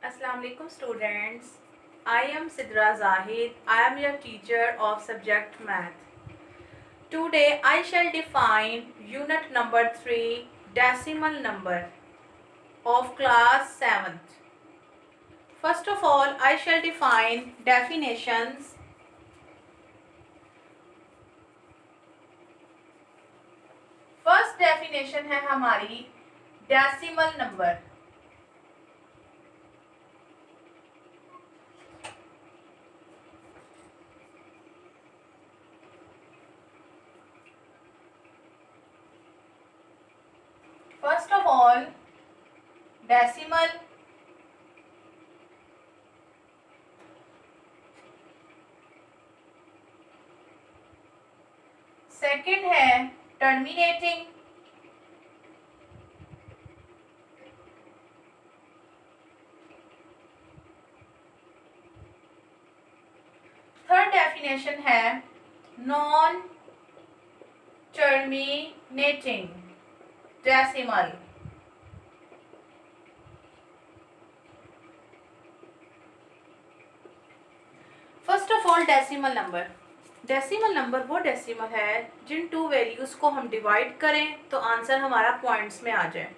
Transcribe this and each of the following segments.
Assalamu alaikum students. I am Sidra Zahid. I am your teacher of subject math. Today I shall define unit number 3 decimal number of class 7th. First of all I shall define definitions. First definition है हमारी decimal number. First of all, decimal. Second है terminating. Third definition है non terminating decimal. First of all decimal number. Decimal number वो decimal है gene to values को हम divide करें तो आंसर हमारा पॉइंट्स में आ जाए.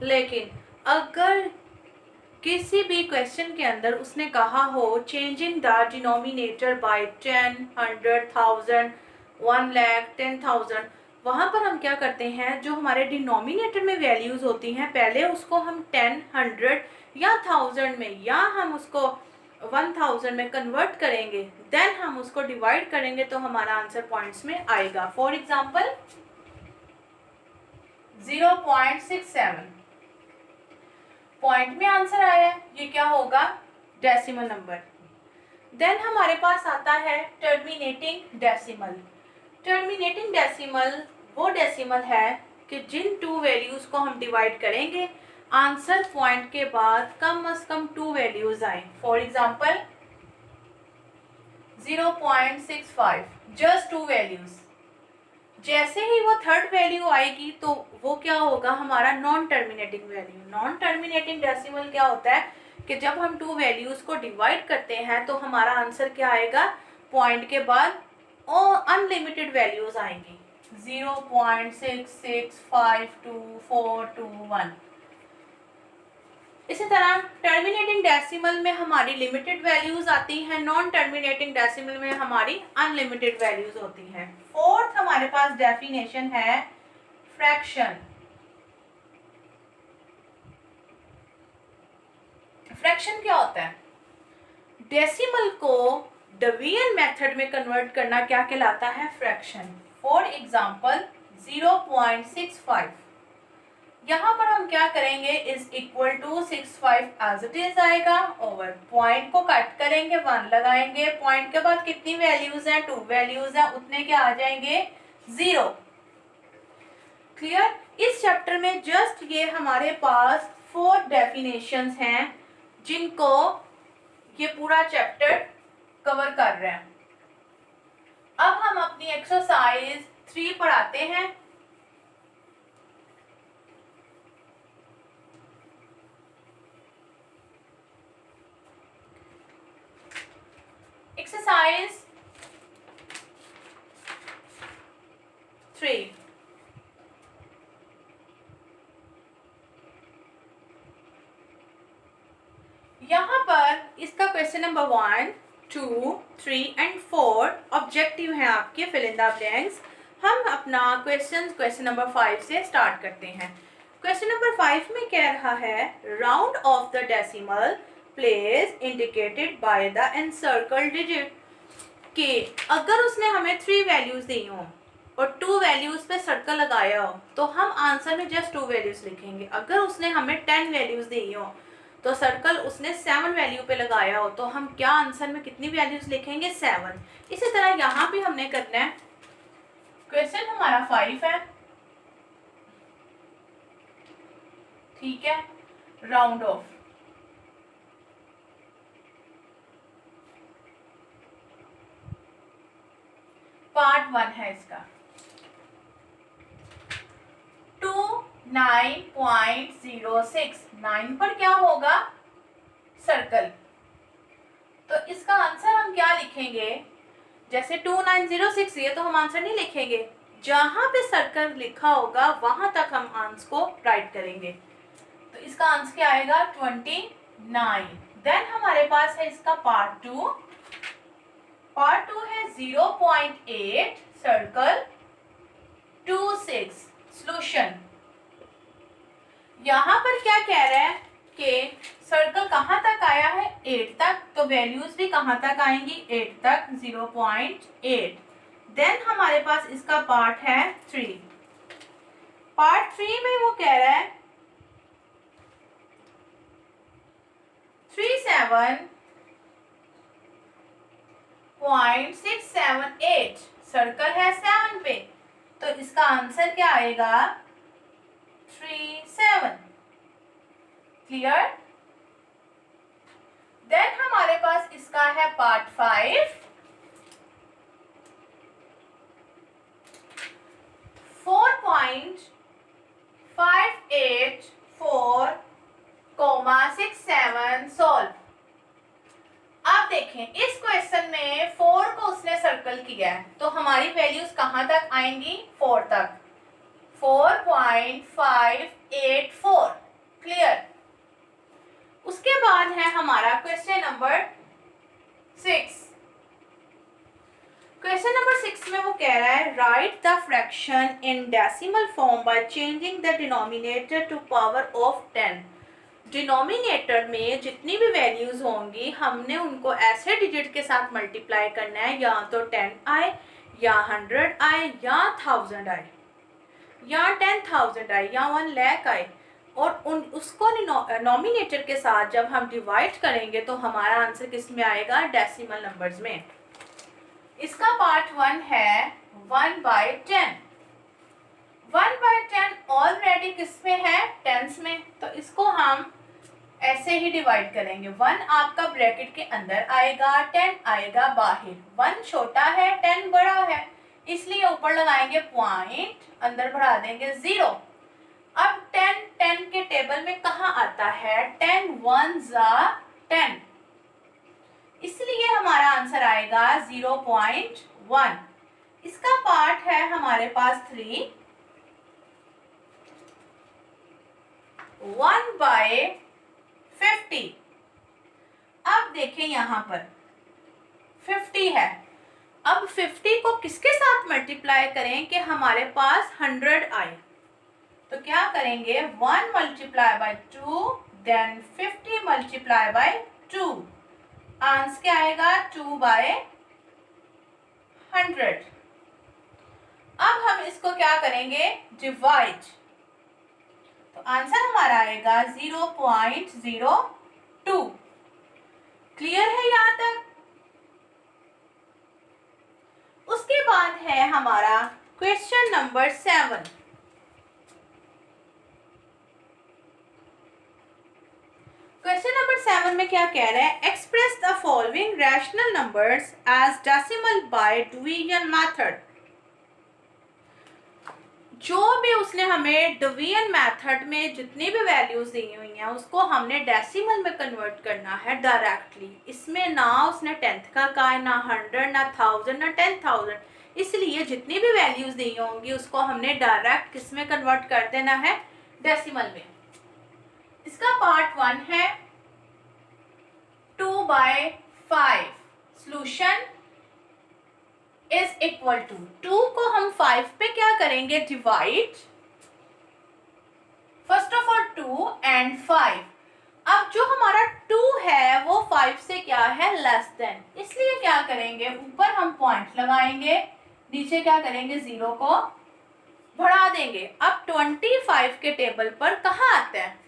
लेकिन अगर किसी भी क्वेश्चन के अंदर उसने कहा हो changing the denominator by 10, 100, 1000, 1 lakh, 10,000, वहाँ पर हम क्या करते हैं, जो हमारे डिनोमिनेटर में वैल्यूज होती हैं पहले उसको हम 10, 100 या 1000 में या हम उसको 1000 में कन्वर्ट करेंगे, देन हम उसको डिवाइड करेंगे तो हमारा आंसर पॉइंट्स में आएगा. फॉर एग्जाम्पल 0.67 पॉइंट में आंसर आया है, ये क्या होगा, डेसिमल नंबर. देन हमारे पास आता है टर्मिनेटिंग डेसिमल. टर्मिनेटिंग डेसिमल वो डेसिमल है कि जिन टू वैल्यूज को हम डिवाइड करेंगे आंसर पॉइंट के बाद कम से कम टू वैल्यूज आए. For example 0.65 just to values. जैसे ही वो थर्ड वैल्यू आएगी तो वो क्या होगा, हमारा non terminating value. Non terminating decimal क्या होता है कि जब हम टू वैल्यूज को डिवाइड करते हैं तो हमारा आंसर क्या आएगा, पॉइंट के बाद अनलिमिटेड वैल्यूज आएंगी. 0.66524221. इसी तरह टर्मिनेटिंग डेसिमल में हमारी लिमिटेड वैल्यूज आती हैं, नॉन टर्मिनेटिंग डेसिमल में हमारी अनलिमिटेड वैल्यूज होती हैं. फोर्थ हमारे पास डेफिनेशन है फ्रैक्शन. फ्रैक्शन क्या होता है, डेसिमल को डिवीजन मेथड में कन्वर्ट करना क्या कहलाता है, फ्रैक्शन. फॉर एग्जांपल 0.65, यहाँ पर हम क्या करेंगे, is equal to 65 as it is आएगा, ओवर पॉइंट को कट करेंगे, 1 लगाएंगे, पॉइंट के बाद कितनी वैल्यूज हैं, 2 वैल्यूज हैं, उतने क्या आ जाएंगे, 0. क्लियर. इस चैप्टर में जस्ट ये हमारे पास 4 डेफिनेशंस हैं जिनको ये पूरा चैप्टर कवर कर रहे हैं. अब हम अपनी एक्सरसाइज 3 पढ़ाते हैं. एक्सरसाइज 3. यहाँ पर इसका क्वेश्चन नंबर 1, 2, 3 एंड 4 ऑब्जेक्टिव हैं आपके, फिल इन द ब्लैंक्स. हम अपना क्वेश्चन नंबर 5 से स्टार्ट करते हैं. क्वेश्चन नंबर 5 में कह रहा है round of the decimal place indicated by the encircled digit. कि अगर उसने हमें 3 वैल्यूज दी हो और 2 वैल्यूज पे सर्कल लगाया हो तो हम आंसर में जस्ट 2 वैल्यूज लिखेंगे. अगर उसने हमें 10 वैल्यूज दी हो तो सर्कल उसने 7 वैल्यू पे लगाया हो तो हम क्या आंसर में कितनी वैल्यूज लिखेंगे, 7. इसी तरह यहाँ भी हमने करना है. क्वेश्चन हमारा 5 है, ठीक है. राउंड ऑफ, पार्ट 1 है इसका. 9.06, 9 पर क्या होगा सर्कल। तो इसका आंसर हम क्या लिखेंगे, जैसे 2906 ये तो हम आंसर नहीं लिखेंगे, जहां पे सर्कल लिखा होगा वहां तक हम आंसर को राइट करेंगे। तो इसका आंसर क्या आएगा 29। देन हमारे पास है इसका पार्ट टू। पार्ट टू है 0.8 सर्कल 26 सॉल्यूशन। यहाँ पर क्या कह रहा है कि सर्कल कहाँ तक आया है 8 तक, तो वैल्यूज भी कहाँ तक आएंगी 8 तक 0.8। देन हमारे पास इसका पार्ट है 3। पार्ट 3 में वो कह रहा है 37.678 सर्कल है 7 पे, तो इसका आंसर क्या आएगा 37। क्लियर। देन हमारे पास इसका है पार्ट 5। 4.584,67 सॉल्व। आप देखें इस क्वेश्चन में 4 को उसने सर्कल किया है, तो हमारी वैल्यूज कहां तक आएंगी 4 तक, 4.584। क्लियर। उसके बाद है हमारा क्वेश्चन नंबर 6। क्वेश्चन नंबर 6 में वो कह रहा है write the fraction in decimal form by changing the denominator to power of 10। Denominator में जितनी भी वैल्यूज होंगी हमने उनको ऐसे डिजिट के साथ मल्टीप्लाई करना है, या तो 10 आए या 100 आए या 1000 आए या 10,000 आए या 1 लाख आए, और उसको नॉमिनेटर के साथ जब हम डिवाइड करेंगे तो हमारा आंसर किस में आएगा डेसिमल नंबर्स में। इसका पार्ट 1 है 1/10। 1/10 ऑलरेडी किस में है टेंस में, तो इसको हम ऐसे ही डिवाइड करेंगे। 1 आपका ब्रैकेट के अंदर आएगा, 10 आएगा बाहर। 1 छोटा है 10 बड़ा है, इसलिए ऊपर लगाएंगे पॉइंट, अंदर बढ़ा देंगे 0। अब 10 के टेबल में कहाँ आता है 10 1 10, इसलिए हमारा आंसर आएगा 0.1। इसका पार्ट है हमारे पास 3। 1/50। अब देखें यहां पर 50 है, अब 50 को किसके साथ मल्टीप्लाई करें कि हमारे पास 100 आए, तो क्या करेंगे 1 multiply by 2 then 50 multiply by 2, answer क्या आएगा 2/100। अब हम इसको क्या करेंगे डिवाइड, तो आंसर हमारा आएगा 0.02। क्लियर है यहां तक। उसके बाद है हमारा क्वेश्चन नंबर 7। क्वेश्चन नंबर 7 में क्या कह रहा है express the following rational numbers as decimal by division method. जो भी उसने हमें डिवीजन मेथड में जितनी भी वैल्यूज दी हुई हैं उसको हमने डेसिमल में कन्वर्ट करना है डायरेक्टली। इसमें ना उसने 10th का कहा है, ना 100, ना 1000, ना 10,000, इसलिए जितनी भी वैल्यूज दी होंगी उसको हमने डायरेक्ट किस में कन्वर्ट कर देना है डेसिमल में। इसका पार्ट 1 है 2/5 सॉल्यूशन इज इक्वल टू 2 को हम 5 पे क्या करेंगे divide, first of all 2 and 5। अब जो हमारा 2 है वो 5 से क्या है लेस देन, इसलिए क्या करेंगे ऊपर हम पॉइंट लगाएंगे, नीचे क्या करेंगे 0 को बढ़ा देंगे। अब 25 के टेबल पर कहाँ आता है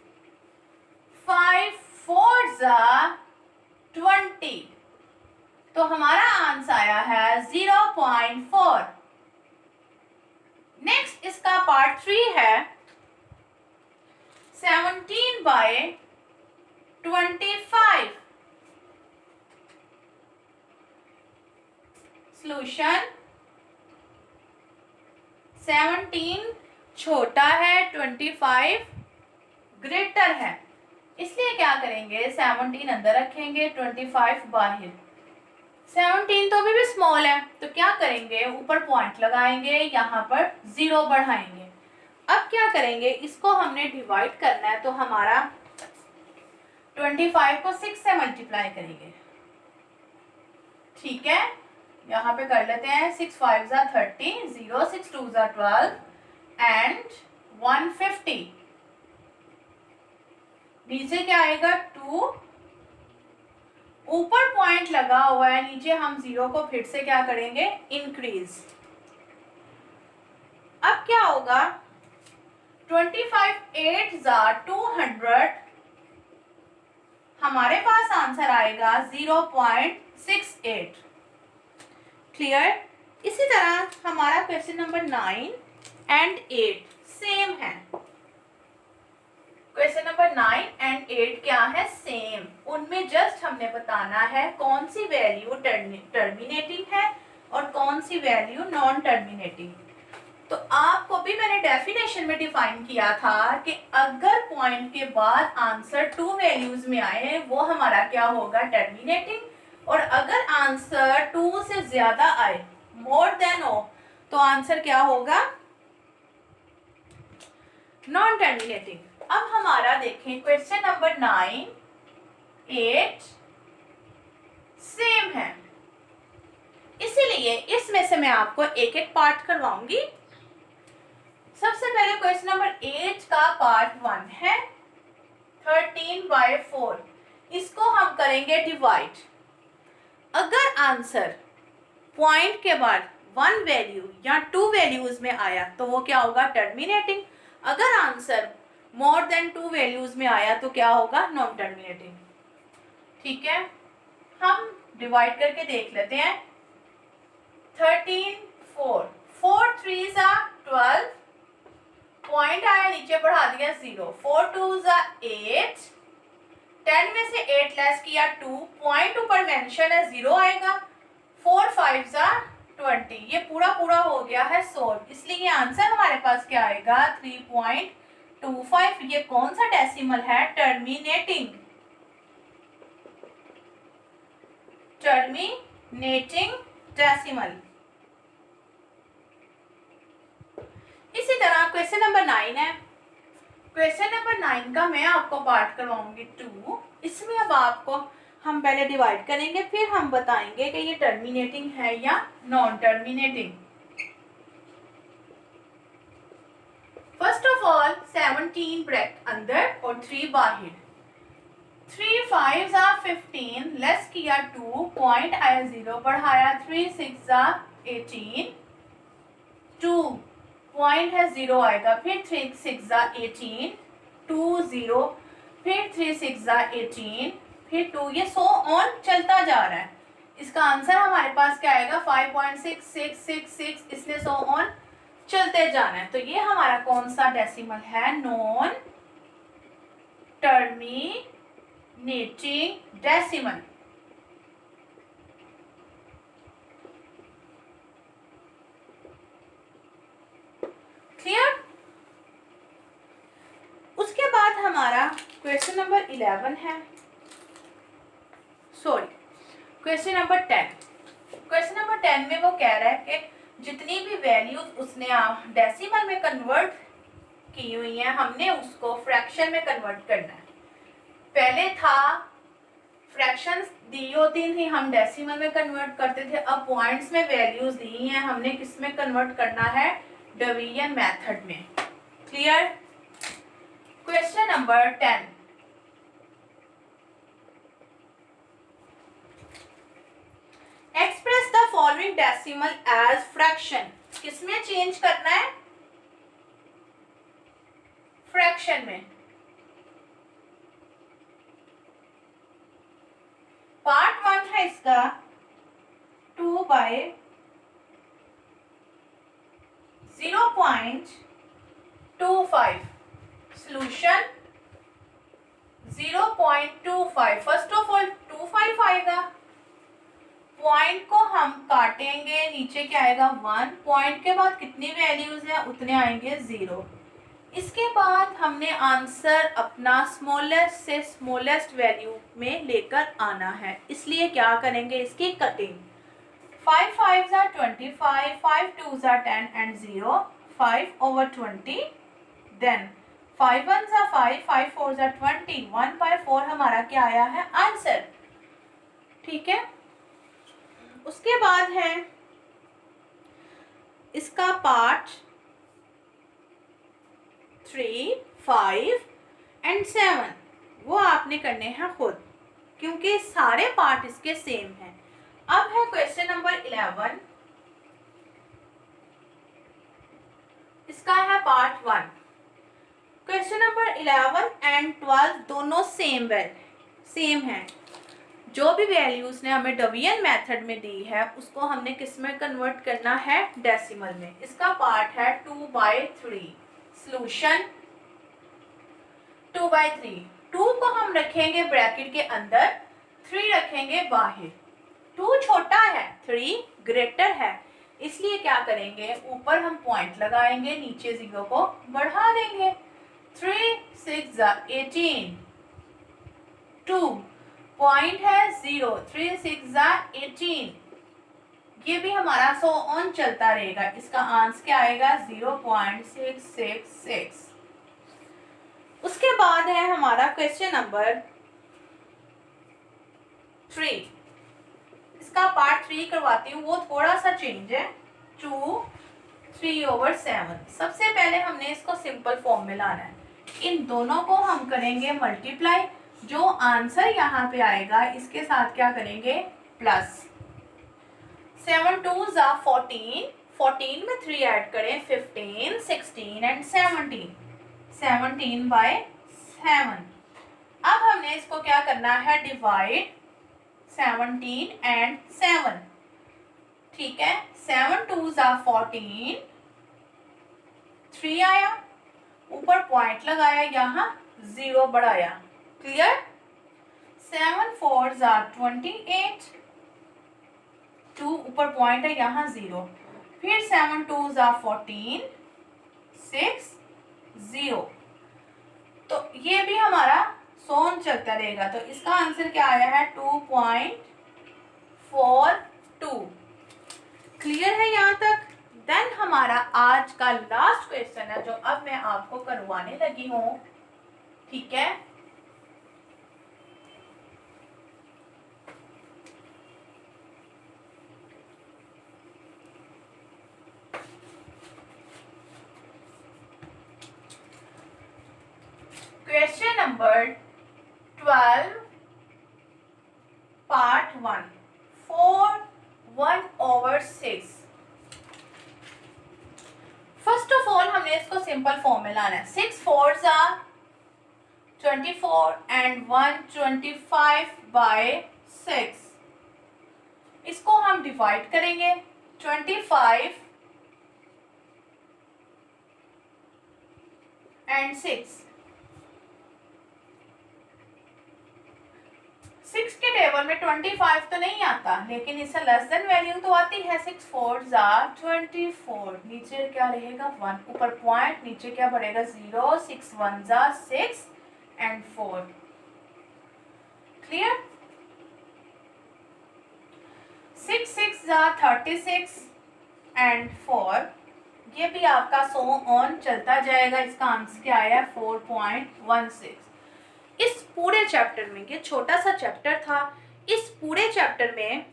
5 4 20, तो हमारा आंसर आया है 0.4। नेक्स्ट इसका पार्ट 3 है 17/25 सॉल्यूशन। 17 छोटा है 25 ग्रेटर है, इसलिए क्या करेंगे, 17 अंदर रखेंगे, 25 बाहर। 17 तो अभी भी स्मॉल है, तो क्या करेंगे, ऊपर पॉइंट लगाएंगे, यहाँ पर 0 बढ़ाएंगे। अब क्या करेंगे, इसको हमने डिवाइड करना है, तो हमारा 25 को 6 से मल्टीप्लाई करेंगे। ठीक है, यहाँ पे कर लेते हैं, 6 5 ज़ा 30, 0 6 2 ज़ा 12 एंड 150। नीचे क्या आएगा, 2, ऊपर पॉइंट लगा हुआ है, नीचे हम 0 को फिर से क्या करेंगे, इंक्रीज। अब क्या होगा, 25 8 ज़ा 200, हमारे पास आंसर आएगा 0.68। क्लियर। इसी तरह हमारा क्वेश्चन नंबर 9 एंड 8 सेम है। क्वेश्चन नंबर 9 एंड 8 क्या है, सेम। उनमें जस्ट हमने बताना है कौन सी वैल्यू टर्मिनेटिंग है और कौन सी वैल्यू नॉन टर्मिनेटिंग। तो आपको भी मैंने डेफिनेशन में डिफाइन किया था कि अगर पॉइंट के बाद आंसर 2 वैल्यूज में आए वो हमारा क्या होगा, टर्मिनेटिंग, और अगर आंसर 2 से ज्यादा आए, मोर देन हो, तो आंसर क्या होगा, नॉन टर्मिनेटिंग। अब हमारा देखें क्वेश्चन नंबर 9 8 सेम है, इसीलिए इसमें से मैं आपको एक एक पार्ट करवाऊंगी। सबसे पहले क्वेश्चन नंबर 8 का पार्ट 1 है 13/4, इसको हम करेंगे डिवाइड। अगर आंसर पॉइंट के बाद 1 वैल्यू या 2 वैल्यूज में आया तो वो क्या होगा, टर्मिनेटिंग। अगर आंसर मोर देन 2 वैल्यूज में आया तो क्या होगा, नॉन टर्मिनेटिंग। ठीक है, हम डिवाइड करके देख लेते हैं। 13 4 4 3 ज़ा 12, पॉइंट आया, नीचे बढ़ा दिया 0, 4 2 ज़ा 8, 10 में से 8 लेस किया 2, पॉइंट ऊपर मेंशन है 0 आएगा, 4 5 ज़ा 20, ये पूरा पूरा हो गया है सोल्व। इसलिए ये आंसर हमारे पास क्या आएगा, 3.25। ये कौन सा डेसिमल है, टर्मिनेटिंग, टर्मिनेटिंग डेसिमल। इसी तरह क्वेश्चन नंबर 9 है। क्वेश्चन नंबर 9 का मैं आपको पार्ट करवाऊंगी 2। इसमें अब आपको हम पहले डिवाइड करेंगे, फिर हम बताएंगे कि ये टर्मिनेटिंग है या non terminating. First of all 17 bracket अंदर और 3 बाहर, 3 5 ज़ा 15, लेस किया 2, पॉइंट आया 0, बढ़ाया 3 6 ज़ा 18, 2 पॉइंट है 0 आएगा, फिर 3 6 ज़ा 18, 2 0, फिर 3 6 ज़ा 18, फिर 2, ये सो ऑन चलता जा रहा है। इसका आंसर हमारे पास क्या आएगा, 5.6666, इसलिए सो ऑन चलते जाना है। तो ये हमारा कौन सा डेसिमल है, नॉन टर्मिनेटिंग डेसिमल। क्लियर। उसके बाद हमारा क्वेश्चन नंबर 11 है, sorry question number 10। Question number 10 में वो कह रहा है कि जितनी भी वैल्यूज उसने डेसिमल में कन्वर्ट की हुई हैं, हमने उसको फ्रैक्शन में कन्वर्ट करना है। पहले था फ्रैक्शंस दी होती थी, हम डेसिमल में कन्वर्ट करते थे। अब पॉइंट्स में वैल्यूज दी हैं, हमने किस में कन्वर्ट करना है, डिवीजन मेथड में। Clear. Question number 10, express the following decimal as fraction. किसमें चेंज करना है, फ्रैक्शन में। पार्ट 1 है इसका 2/0.25, सॉल्यूशन 0.25। फर्स्ट ऑफ ऑल 25 आएगा, पॉइंट को हम काटेंगे, नीचे क्या आएगा 1, पॉइंट के बाद कितनी वैल्यूज हैं उतने आएंगे 0। इसके बाद हमने आंसर अपना स्मॉलेस्ट से स्मॉलेस्ट वैल्यू में लेकर आना है, इसलिए क्या करेंगे, इसकी cutting. 5 5s are 25, 5 2s are 10 and 0, 5/20, then 5 1s are 5, 5 4s are 20, 1/4 हमारा क्या आया है, आंसर। ठीक है, उसके बाद है इसका पार्ट 3, 5 एंड 7, वो आपने करने हैं खुद, क्योंकि सारे पार्ट इसके सेम हैं। अब है क्वेश्चन नंबर 11, इसका है पार्ट 1। क्वेश्चन नंबर 11 एंड 12 दोनों सेम है। जो भी वैल्यूज ने हमें डिवीजन मेथड में दी है उसको हमने किस में कन्वर्ट करना है, डेसिमल में। इसका पार्ट है 2/3। सॉल्यूशन 2/3। 2 को हम रखेंगे ब्रैकेट के अंदर, 3 रखेंगे बाहर। 2 छोटा है, 3 ग्रेटर है, इसलिए क्या करेंगे, ऊपर हम पॉइंट लगाएंगे, नीचे 0 को बढ़ा देंगे। 3 6 18, 2 पॉइंट है 0, 3 6 18, ये भी हमारा सो ऑन चलता रहेगा। इसका आंसर क्या आएगा, 0.666। उसके बाद है हमारा क्वेश्चन नंबर 3। इसका पार्ट 3 करवाती हूँ, वो थोड़ा सा चेंज है। 2 3/7। सबसे पहले हमने इसको सिंपल फॉर्म में लाना है। इन दोनों को हम करेंगे मल्टीप्लाई, जो आंसर यहाँ पे आएगा इसके साथ क्या करेंगे, प्लस। 7 2s are 14, 14 में 3 ऐड करें, 15 16 एंड 17, 17/7। अब हमने इसको क्या करना है, डिवाइड 17 एंड 7। ठीक है, 7 2s are 14, 3 आया, ऊपर पॉइंट लगाया, यहाँ 0 बढ़ाया। क्लियर। 7 4s are 28, 2 ऊपर पॉइंट है, यहाँ 0, फिर 7 2s are 14, 6 0। तो ये भी हमारा सोन चलता रहेगा, तो इसका आंसर क्या आया है, 2.42। क्लियर है यहाँ तक। देन हमारा आज का लास्ट क्वेश्चन है, जो अब मैं आपको करवाने लगी हूँ। ठीक है, question number 12 part 1, 4 1/6। First of all हमने इसको सिंपल फॉर्म में लाना है। 6 4s are 24 and 1 25/6। इसको हम डिवाइड करेंगे, 25 and 6। 6 के टेबल में 25 तो नहीं आता, लेकिन इससे लेस देन वैल्यू तो आती है। 6 4s are 24, नीचे क्या रहेगा 1, ऊपर पॉइंट, नीचे क्या बढ़ेगा 0, 6 1s are 6 and 4। Clear. 6 6s are 36 and 4, ये भी आपका सो ऑन चलता जाएगा। इसका आंसर क्या आया, 4.16। इस पूरे चैप्टर में, ये छोटा सा चैप्टर था, इस पूरे चैप्टर में